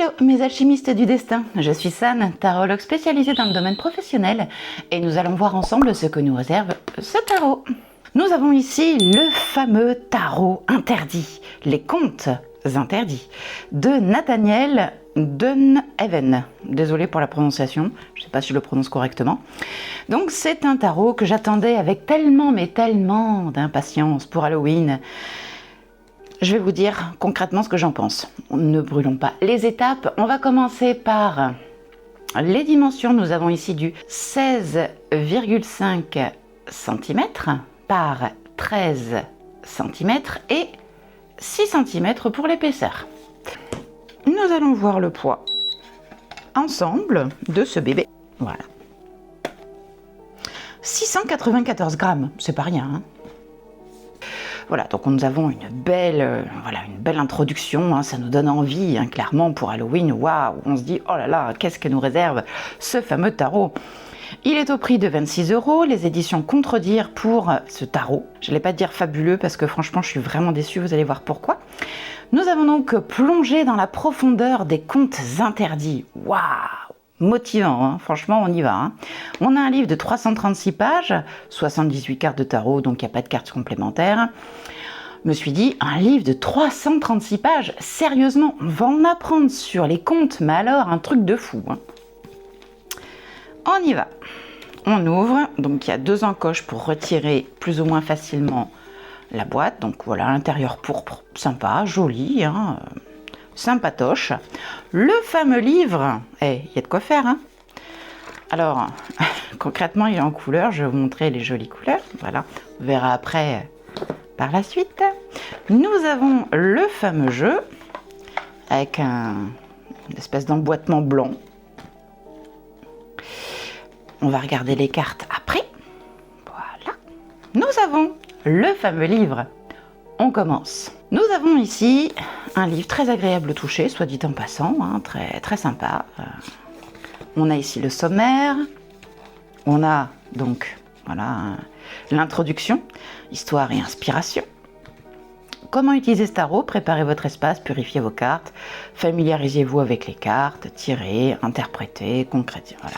Hello mes alchimistes du destin, je suis San, tarologue spécialisée dans le domaine professionnel et nous allons voir ensemble ce que nous réserve ce tarot. Nous avons ici le fameux tarot interdit, les contes interdits, de Nathaniel Dunhaven. Désolée pour la prononciation, je ne sais pas si je le prononce correctement. Donc c'est un tarot que j'attendais avec tellement d'impatience pour Halloween. Je vais vous dire concrètement ce que j'en pense. Ne brûlons pas les étapes. On va commencer par les dimensions. Nous avons ici du 16,5 cm par 13 cm et 6 cm pour l'épaisseur. Nous allons voir le poids ensemble de ce bébé. Voilà. 694 grammes, c'est pas rien, hein. Voilà, donc nous avons une belle introduction, hein, ça nous donne envie, hein, clairement, pour Halloween. Waouh, on se dit, oh là là, qu'est-ce que nous réserve ce fameux tarot. Il est au prix de 26 €, les éditions Contredire pour ce tarot. Je n'allais pas dire fabuleux parce que franchement, je suis vraiment déçue, vous allez voir pourquoi. Nous avons donc plongé dans la profondeur des contes interdits. Waouh! Motivant, hein. Franchement on y va, hein. On a un livre de 336 pages, 78 cartes de tarot, donc il n'y a pas de cartes complémentaires. Je me suis dit, un livre de 336 pages, sérieusement, on va en apprendre sur les contes, mais alors un truc de fou, hein. On y va, on ouvre, donc il y a 2 encoches pour retirer plus ou moins facilement la boîte, donc voilà, l'intérieur pourpre, sympa, joli, hein. Sympatoche. Le fameux livre, il y a de quoi faire, hein. Alors, concrètement, il est en couleur, je vais vous montrer les jolies couleurs, voilà, on verra après par la suite. Nous avons le fameux jeu, avec une espèce d'emboîtement blanc. On va regarder les cartes après, voilà. Nous avons le fameux livre. On commence. Nous avons ici un livre très agréable au toucher, soit dit en passant, hein, très sympa. On a ici le sommaire. On a donc voilà l'introduction, histoire et inspiration. Comment utiliser ce tarot? Préparez votre espace, purifiez vos cartes, familiarisez-vous avec les cartes, tirez, interprétez, concrétisez. Voilà.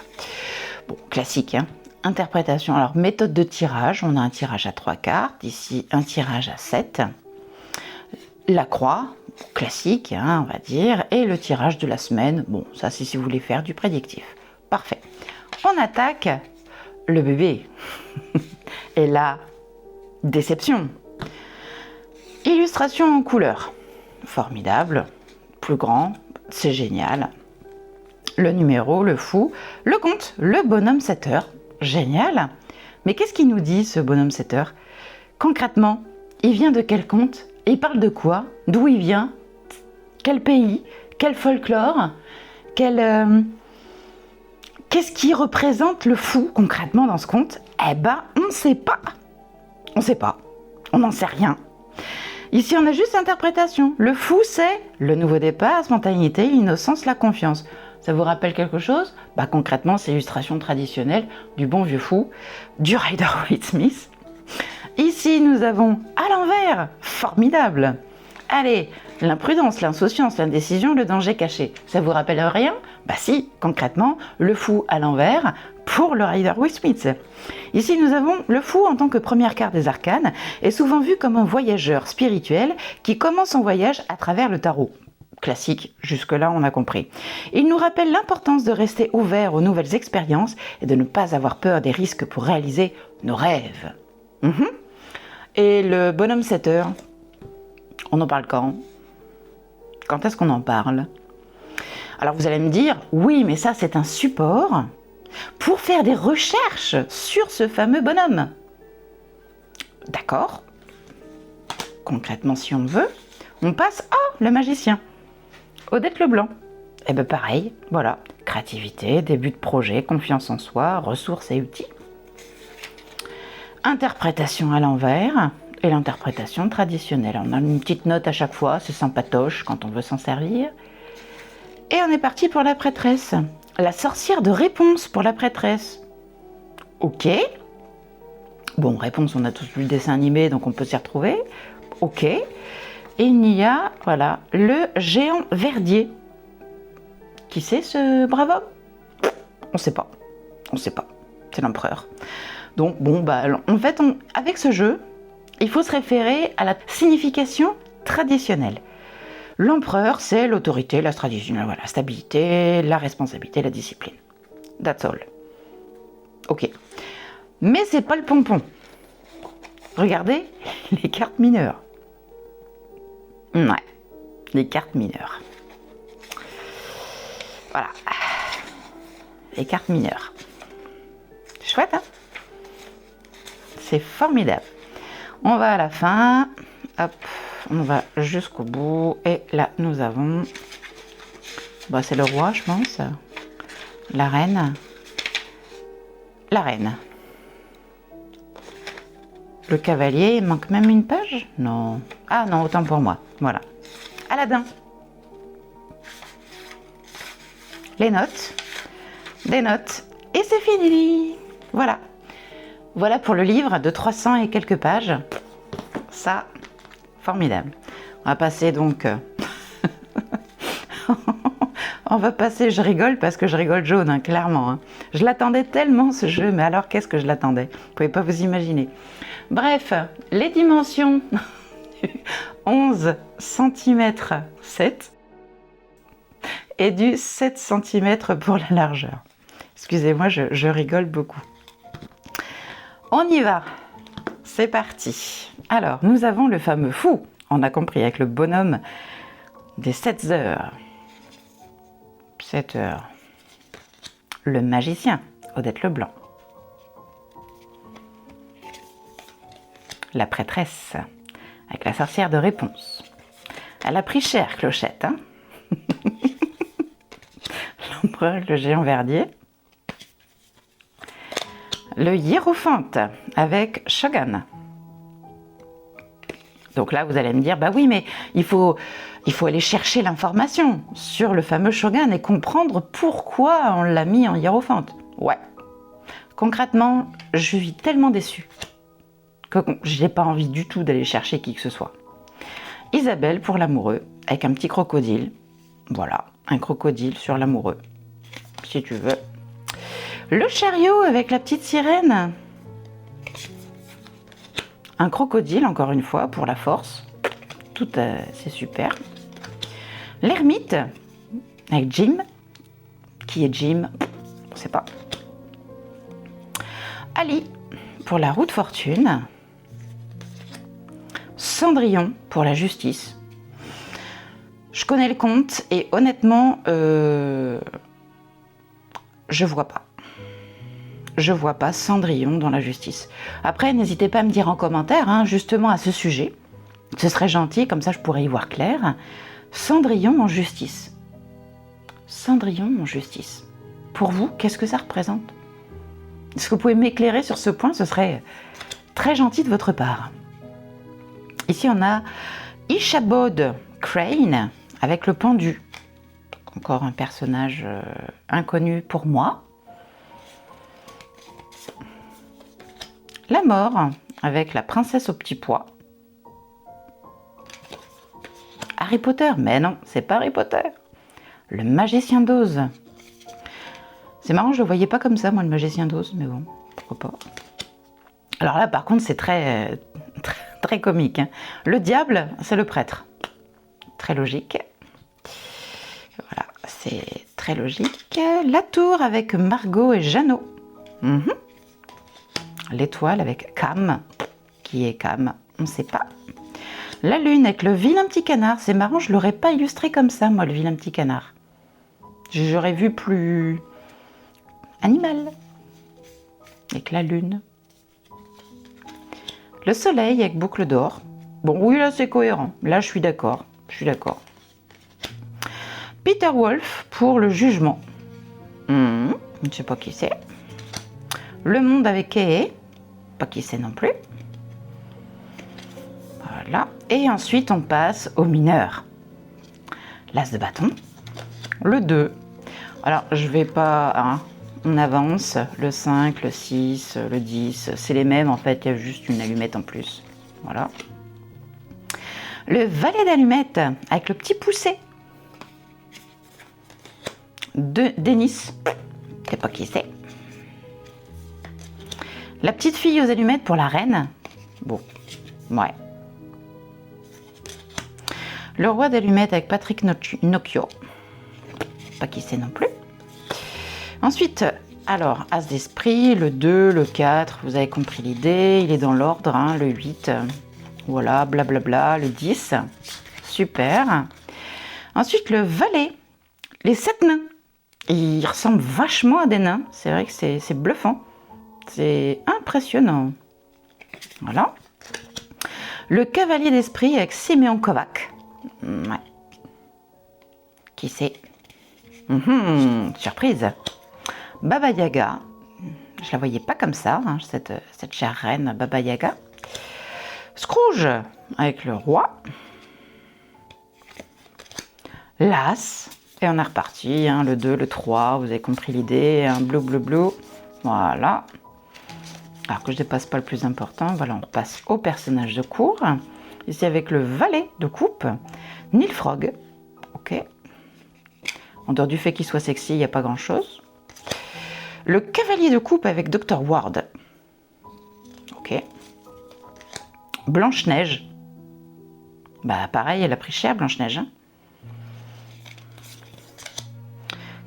Bon, classique, hein. Interprétation, alors méthode de tirage, on a un tirage à 3 cartes, ici un tirage à 7, la croix, classique, hein, on va dire, et le tirage de la semaine, bon, ça c'est si vous voulez faire du prédictif. Parfait. On attaque le bébé. Et là, déception. Illustration en couleur, formidable, plus grand, c'est génial. Le numéro, le fou, le compte, le bonhomme 7 heures. Génial. Mais qu'est-ce qu'il nous dit, ce bonhomme 7 heures? Concrètement, il vient de quel conte? Et il parle de quoi? D'où il vient? Quel pays? Quel folklore? Qu'est-ce qui représente le fou, concrètement, dans ce conte? Eh ben, on ne sait pas. On ne sait pas. On n'en sait rien. Ici, on a juste l'interprétation. Le fou, c'est le nouveau départ, la spontanéité, l'innocence, la confiance. Ça vous rappelle quelque chose? Bah, concrètement, c'est l'illustration traditionnelle du bon vieux fou, du Rider-Waite-Smith. Ici, nous avons à l'envers, formidable. Allez, l'imprudence, l'insouciance, l'indécision, le danger caché. Ça vous rappelle rien? Bah si, concrètement, le fou à l'envers pour le Rider-Waite-Smith. Ici, nous avons le fou en tant que première carte des arcanes, est souvent vu comme un voyageur spirituel qui commence son voyage à travers le tarot. Classique, jusque-là on a compris. Il nous rappelle l'importance de rester ouvert aux nouvelles expériences et de ne pas avoir peur des risques pour réaliser nos rêves. Et le bonhomme 7 heures, on en parle quand? Quand est-ce qu'on en parle? Alors vous allez me dire, oui mais ça c'est un support pour faire des recherches sur ce fameux bonhomme. D'accord. Concrètement si on veut, on passe à le magicien. Odette Leblanc. Et bien pareil, voilà, créativité, début de projet, confiance en soi, ressources et outils. Interprétation à l'envers et l'interprétation traditionnelle. On a une petite note à chaque fois, c'est sympatoche quand on veut s'en servir. Et on est parti pour la prêtresse. La sorcière de réponse pour la prêtresse. Ok. Bon, réponse, on a tous vu le dessin animé, donc on peut s'y retrouver. Ok. Et il y a, voilà, le géant verdier. Qui c'est ce brave homme? On sait pas. On sait pas. C'est l'empereur. Donc bon, bah, en fait, avec ce jeu, il faut se référer à la signification traditionnelle. L'empereur, c'est l'autorité, la tradition, voilà, la stabilité, la responsabilité, la discipline. That's all. Ok. Mais c'est pas le pompon. Regardez les cartes mineures. Ouais, les cartes mineures. Voilà. Les cartes mineures. Chouette, hein? C'est formidable. On va à la fin. Hop, on va jusqu'au bout. Et là, nous avons... Bah, c'est le roi, je pense. La reine. La reine. Le cavalier, il manque même une page? Non. Ah non, autant pour moi. Voilà. Aladdin. Les notes. Des notes. Et c'est fini. Voilà. Voilà pour le livre de 300 et quelques pages. Ça, formidable. On va passer donc... On va passer, je rigole parce que je rigole jaune, hein, clairement. Hein. Je l'attendais tellement ce jeu, mais alors qu'est-ce que je l'attendais? Vous ne pouvez pas vous imaginer. Bref, les dimensions 11 cm 7 et du 7 cm pour la largeur. Excusez-moi, je rigole beaucoup. On y va, c'est parti. Alors, nous avons le fameux fou, on a compris, avec le bonhomme des 7 heures. 7 heures. Le magicien, Odette Leblanc. La prêtresse, avec la sorcière de réponse. Elle a pris cher, Clochette, hein? L'empereur, le géant verdier. Le hiérophante, avec Shogun. Donc là, vous allez me dire, bah oui, mais il faut aller chercher l'information sur le fameux Shogun et comprendre pourquoi on l'a mis en hiérophante. Ouais. Concrètement, je suis tellement déçue que je n'ai pas envie du tout d'aller chercher qui que ce soit. Isabelle pour l'amoureux, avec un petit crocodile. Voilà, un crocodile sur l'amoureux, si tu veux. Le chariot avec la petite sirène. Un crocodile, encore une fois, pour la force. Tout, c'est super. L'ermite, avec Jim. Qui est Jim? On ne sait pas. Ali, pour la roue de fortune. Cendrillon, pour la justice. Je connais le conte et honnêtement, je vois pas. Je vois pas Cendrillon dans la justice. Après, n'hésitez pas à me dire en commentaire, hein, justement à ce sujet. Ce serait gentil, comme ça je pourrais y voir clair. Cendrillon en justice. Cendrillon en justice. Pour vous, qu'est-ce que ça représente? Est-ce que vous pouvez m'éclairer sur ce point? Ce serait très gentil de votre part. Ici, on a Ichabod Crane avec le pendu. Encore un personnage inconnu pour moi. La mort avec la princesse au petit pois. Harry Potter, mais non, c'est pas Harry Potter. Le magicien d'Oz. C'est marrant, je le voyais pas comme ça, moi, le magicien d'Oz, mais bon, pourquoi pas. Alors là, par contre, c'est très comique. Hein. Le diable, c'est le prêtre. Très logique. Voilà, c'est très logique. La tour avec Margot et Jeannot. L'étoile avec Cam. Qui est Cam? On ne sait pas. La lune avec le vilain petit canard. C'est marrant, je ne l'aurais pas illustré comme ça, moi, le vilain petit canard. J'aurais vu plus animal. Avec la lune. Le soleil avec boucle d'or. Bon, oui, là, c'est cohérent. Là, je suis d'accord. Je suis d'accord. Peter Wolf pour le jugement. Je ne sais pas qui c'est. Le monde avec Kay. Pas qui c'est non plus. Voilà. Et ensuite, on passe au mineur. L'as de bâton. Le 2. Alors, je vais pas... Hein, on avance. Le 5, le 6, le 10. C'est les mêmes, en fait. Il y a juste une allumette en plus. Voilà. Le valet d'allumettes avec le petit poussé. de Denis. Je sais pas qui c'est. La petite fille aux allumettes pour la reine. Bon, ouais. Le roi d'allumettes avec Patrick Nocchio. Pas qui c'est non plus. Ensuite, alors, As d'esprit, le 2, le 4, vous avez compris l'idée. Il est dans l'ordre, hein, le 8. Voilà, blablabla, le 10. Super. Ensuite, le valet. Les 7 nains. Ils ressemblent vachement à des nains. C'est vrai que c'est bluffant. C'est impressionnant. Voilà. Le cavalier d'esprit avec Simeon Kovac. Ouais. Qui c'est? Surprise. Baba Yaga. Je la voyais pas comme ça, hein, cette chère reine Baba Yaga. Scrooge avec le roi. L'as. Et on est reparti, hein, le 2, le 3, vous avez compris l'idée. Un bleu, bleu, bleu. Voilà. Alors que je dépasse pas le plus important. Voilà, on repasse au personnage de cour. Ici avec le valet de coupe. Nilfrog. Ok. En dehors du fait qu'il soit sexy, il n'y a pas grand chose. Le cavalier de coupe avec Dr. Ward. Ok. Blanche-Neige. Bah pareil, elle a pris cher, Blanche-Neige. Hein.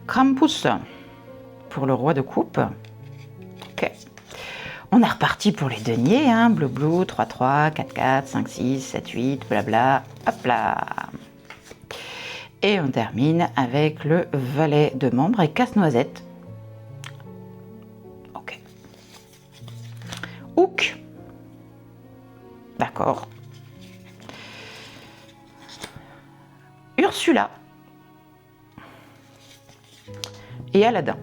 Krampus pour le roi de coupe. Ok. On est reparti pour les deniers, hein. Bleu, bleu, 3, 3, 4, 4, 5, 6, 7, 8, blabla. Hop là. Et on termine avec le valet de membre et casse-noisette. Ok. Hook. D'accord. Ursula. Et Aladdin.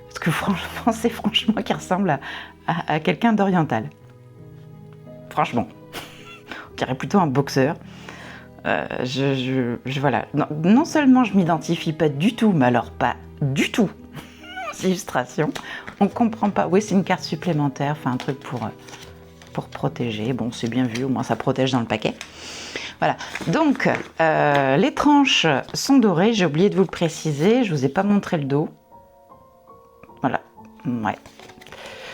Parce que franchement, c'est franchement qui ressemble à quelqu'un d'oriental. Franchement. On dirait plutôt un boxeur. Voilà. Non seulement je m'identifie pas du tout, mais alors pas du tout aux illustrations. On comprend pas. Oui, c'est une carte supplémentaire, enfin un truc pour protéger. Bon, c'est bien vu, au moins ça protège dans le paquet. Voilà. Donc, les tranches sont dorées. J'ai oublié de vous le préciser. Je vous ai pas montré le dos. Voilà. Ouais.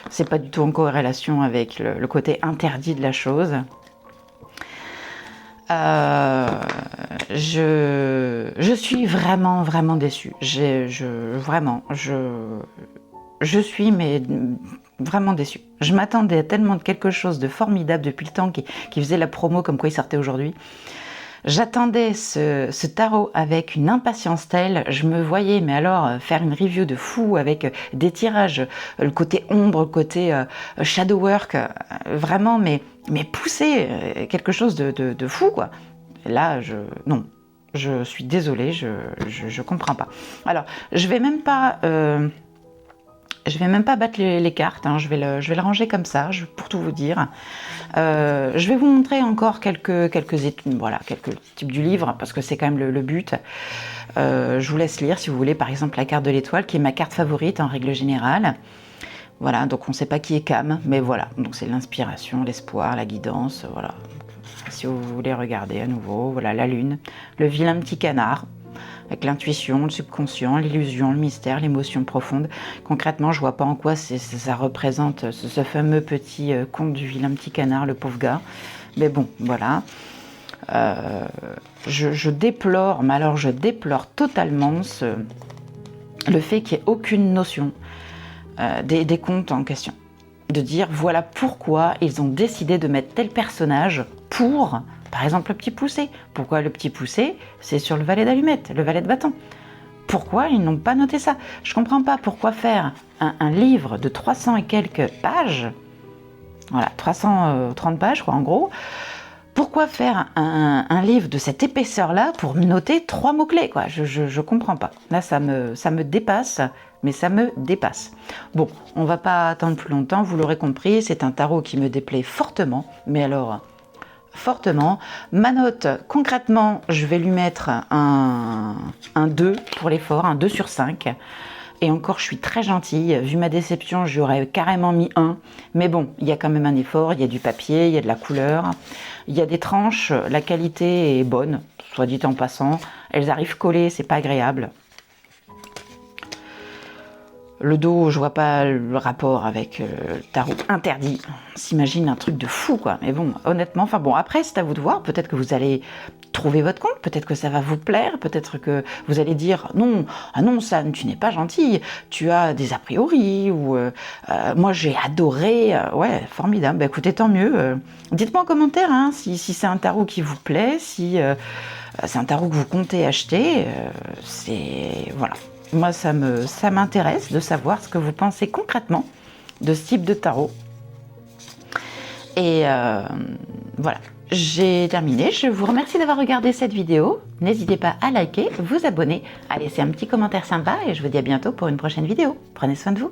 C'est pas du tout en corrélation avec le côté interdit de la chose. Je suis vraiment déçue. Je suis mais vraiment déçue. Je m'attendais à tellement de quelque chose de formidable depuis le temps qui faisait la promo comme quoi il sortait aujourd'hui. J'attendais ce tarot avec une impatience telle, je me voyais, mais alors, faire une review de fou avec des tirages, le côté ombre, le côté shadow work, vraiment, mais pousser quelque chose de fou, quoi. Là, non, je suis désolée, je comprends pas. Alors, je vais même pas battre les cartes, hein. Je vais le ranger comme ça, pour tout vous dire. Je vais vous montrer encore quelques types du livre, parce que c'est quand même le but. Je vous laisse lire, si vous voulez, par exemple, la carte de l'étoile, qui est ma carte favorite en règle générale. Voilà, donc on ne sait pas qui est Cam, mais voilà. Donc c'est l'inspiration, l'espoir, la guidance, voilà. Si vous voulez regarder à nouveau, voilà, la lune, le vilain petit canard, avec l'intuition, le subconscient, l'illusion, le mystère, l'émotion profonde. Concrètement, je vois pas en quoi ça représente ce fameux petit conte du vilain petit canard, le pauvre gars. Mais bon, voilà. Je déplore, mais alors je déplore totalement le fait qu'il n'y ait aucune notion des contes en question. De dire, voilà pourquoi ils ont décidé de mettre tel personnage pour... Par exemple, le petit poussé. Pourquoi le petit poussé, c'est sur le valet d'allumettes, le valet de bâton? Pourquoi ils n'ont pas noté ça? Je comprends pas pourquoi faire un livre de 300 et quelques pages, voilà, 330 pages, quoi, en gros. Pourquoi faire un livre de cette épaisseur-là pour noter 3 mots-clés, quoi? Je comprends pas. Là, ça me dépasse, mais ça me dépasse. Bon, on va pas attendre plus longtemps, vous l'aurez compris, c'est un tarot qui me déplaît fortement, mais alors... fortement. Ma note, concrètement, je vais lui mettre un 2 pour l'effort, un 2 sur 5. Et encore, je suis très gentille. Vu ma déception, j'aurais carrément mis 1. Mais bon, il y a quand même un effort, il y a du papier, il y a de la couleur, il y a des tranches, la qualité est bonne, soit dit en passant. Elles arrivent collées, c'est pas agréable. Le dos, je vois pas le rapport avec le tarot interdit. On s'imagine un truc de fou, quoi. Mais bon, honnêtement, enfin bon, après, c'est à vous de voir. Peut-être que vous allez trouver votre compte, peut-être que ça va vous plaire, peut-être que vous allez dire non, ah non, San, tu n'es pas gentille, tu as des a priori, ou moi j'ai adoré, ouais, formidable. Bah, écoutez, tant mieux. Dites-moi en commentaire hein, si c'est un tarot qui vous plaît, si c'est un tarot que vous comptez acheter. C'est voilà. Moi, ça m'intéresse de savoir ce que vous pensez concrètement de ce type de tarot. Et voilà, j'ai terminé. Je vous remercie d'avoir regardé cette vidéo. N'hésitez pas à liker, vous abonner, à laisser un petit commentaire sympa et je vous dis à bientôt pour une prochaine vidéo. Prenez soin de vous.